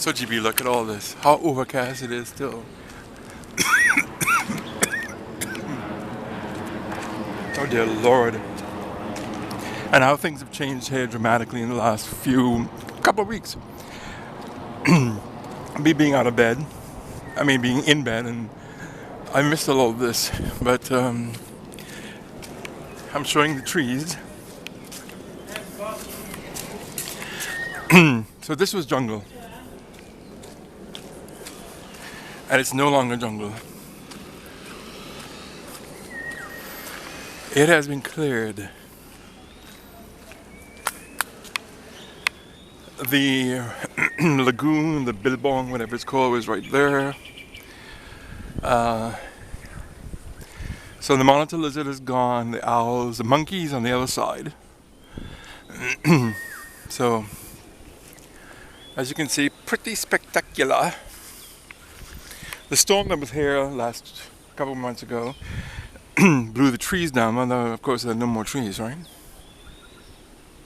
So GB, look at all this. How overcast it is still. Oh dear Lord. And how things have changed here dramatically in the last couple of weeks. Me being out of bed, being in bed, and I missed a lot of this, but I'm showing the trees. So this was jungle, and it's no longer jungle. It has been cleared. The lagoon, the billabong, whatever it's called, was right there. So the monitor lizard is gone, the owls, the monkeys on the other side. So, as you can see, pretty spectacular. The storm that was here last couple of months ago blew the trees down, although of course there are no more trees, right?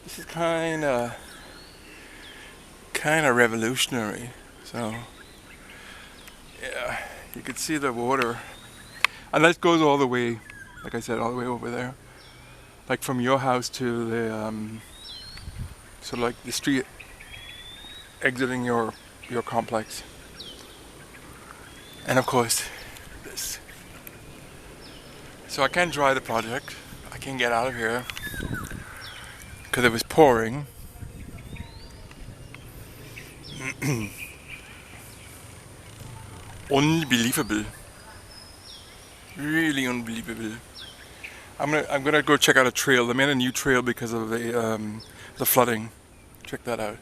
This is kind of revolutionary. So, yeah, you can see the water. And that goes all the way, like I said, all the way over there. Like from your house to the, sort of like the street exiting your complex. And of course, this. So I can't dry the project. I can't get out of here because it was pouring. Unbelievable. Really unbelievable. I'm gonna go check out a trail. They made a new trail because of the flooding. Check that out.